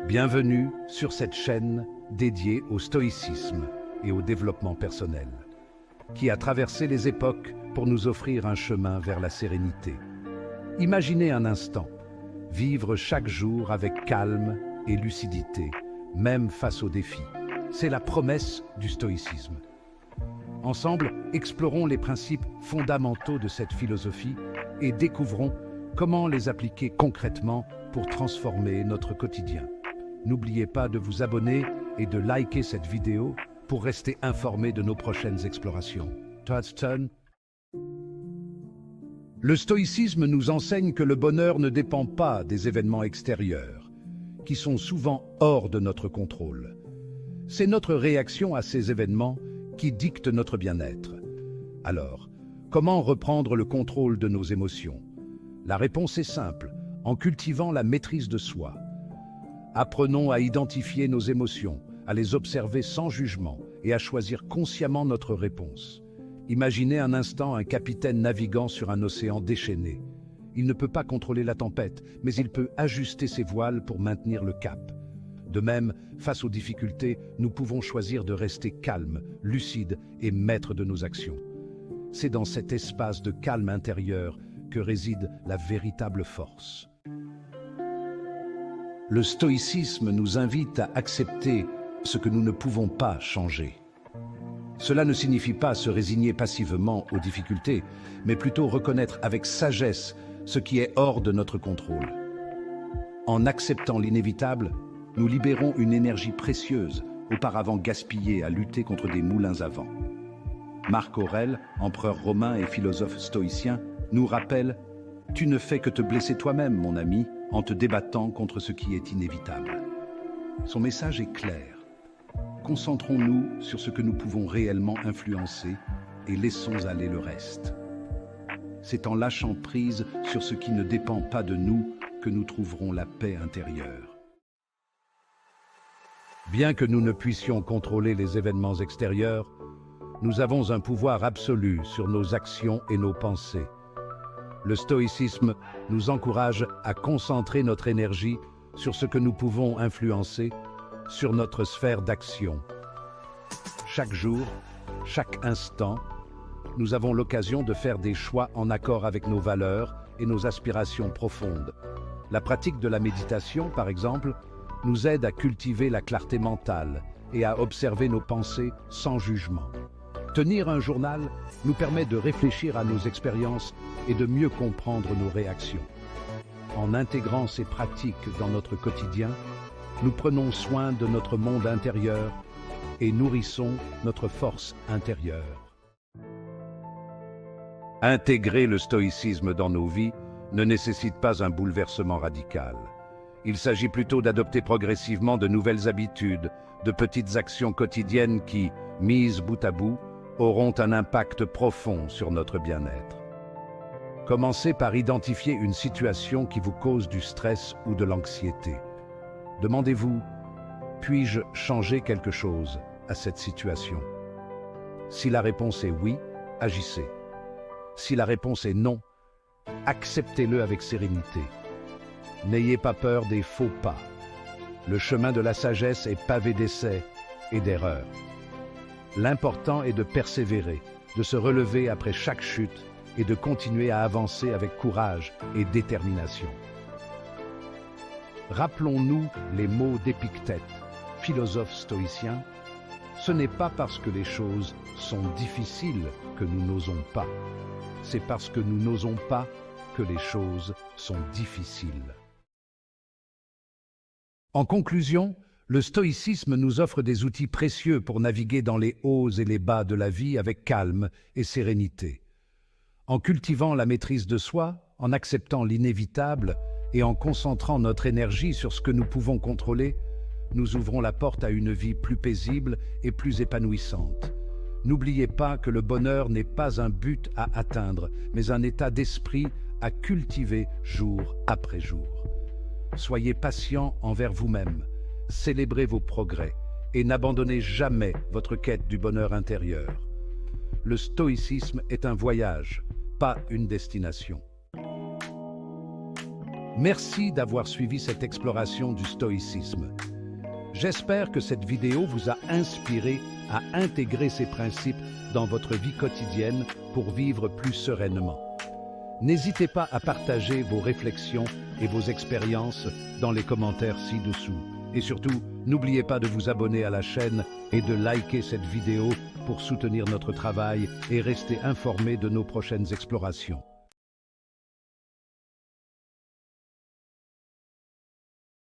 Bienvenue sur cette chaîne dédiée au stoïcisme et au développement personnel, qui a traversé les époques pour nous offrir un chemin vers la sérénité. Imaginez un instant, vivre chaque jour avec calme et lucidité, même face aux défis. C'est la promesse du stoïcisme. Ensemble, explorons les principes fondamentaux de cette philosophie et découvrons comment les appliquer concrètement pour transformer notre quotidien. N'oubliez pas de vous abonner et de liker cette vidéo pour rester informé de nos prochaines explorations. Le stoïcisme nous enseigne que le bonheur ne dépend pas des événements extérieurs, qui sont souvent hors de notre contrôle. C'est notre réaction à ces événements qui dicte notre bien-être. Alors, comment reprendre le contrôle de nos émotions? La réponse est simple, en cultivant la maîtrise de soi. Apprenons à identifier nos émotions, à les observer sans jugement et à choisir consciemment notre réponse. Imaginez un instant un capitaine naviguant sur un océan déchaîné. Il ne peut pas contrôler la tempête, mais il peut ajuster ses voiles pour maintenir le cap. De même, face aux difficultés, nous pouvons choisir de rester calmes, lucides et maîtres de nos actions. C'est dans cet espace de calme intérieur que réside la véritable force. Le stoïcisme nous invite à accepter ce que nous ne pouvons pas changer. Cela ne signifie pas se résigner passivement aux difficultés, mais plutôt reconnaître avec sagesse ce qui est hors de notre contrôle. En acceptant l'inévitable, nous libérons une énergie précieuse, auparavant gaspillée à lutter contre des moulins à vent. Marc Aurèle, empereur romain et philosophe stoïcien, nous rappelle « Tu ne fais que te blesser toi-même, mon ami, en te débattant contre ce qui est inévitable. » Son message est clair. Concentrons-nous sur ce que nous pouvons réellement influencer et laissons aller le reste. C'est en lâchant prise sur ce qui ne dépend pas de nous que nous trouverons la paix intérieure. Bien que nous ne puissions contrôler les événements extérieurs, nous avons un pouvoir absolu sur nos actions et nos pensées. Le stoïcisme nous encourage à concentrer notre énergie sur ce que nous pouvons influencer, sur notre sphère d'action. Chaque jour, chaque instant, nous avons l'occasion de faire des choix en accord avec nos valeurs et nos aspirations profondes. La pratique de la méditation, par exemple, nous aide à cultiver la clarté mentale et à observer nos pensées sans jugement. Tenir un journal nous permet de réfléchir à nos expériences et de mieux comprendre nos réactions. En intégrant ces pratiques dans notre quotidien, nous prenons soin de notre monde intérieur et nourrissons notre force intérieure. Intégrer le stoïcisme dans nos vies ne nécessite pas un bouleversement radical. Il s'agit plutôt d'adopter progressivement de nouvelles habitudes, de petites actions quotidiennes qui, mises bout à bout, auront un impact profond sur notre bien-être. Commencez par identifier une situation qui vous cause du stress ou de l'anxiété. Demandez-vous, puis-je changer quelque chose à cette situation? Si la réponse est oui, agissez. Si la réponse est non, acceptez-le avec sérénité. N'ayez pas peur des faux pas. Le chemin de la sagesse est pavé d'essais et d'erreurs. L'important est de persévérer, de se relever après chaque chute et de continuer à avancer avec courage et détermination. Rappelons-nous les mots d'Épictète, philosophe stoïcien. Ce n'est pas parce que les choses sont difficiles que nous n'osons pas. C'est parce que nous n'osons pas que les choses sont difficiles. En conclusion, le stoïcisme nous offre des outils précieux pour naviguer dans les hauts et les bas de la vie avec calme et sérénité. En cultivant la maîtrise de soi, en acceptant l'inévitable et en concentrant notre énergie sur ce que nous pouvons contrôler, nous ouvrons la porte à une vie plus paisible et plus épanouissante. N'oubliez pas que le bonheur n'est pas un but à atteindre, mais un état d'esprit à cultiver jour après jour. Soyez patient envers vous-même, célébrez vos progrès et n'abandonnez jamais votre quête du bonheur intérieur. Le stoïcisme est un voyage, pas une destination. Merci d'avoir suivi cette exploration du stoïcisme. J'espère que cette vidéo vous a inspiré à intégrer ces principes dans votre vie quotidienne pour vivre plus sereinement. N'hésitez pas à partager vos réflexions et vos expériences dans les commentaires ci-dessous. Et surtout, n'oubliez pas de vous abonner à la chaîne et de liker cette vidéo pour soutenir notre travail et rester informé de nos prochaines explorations.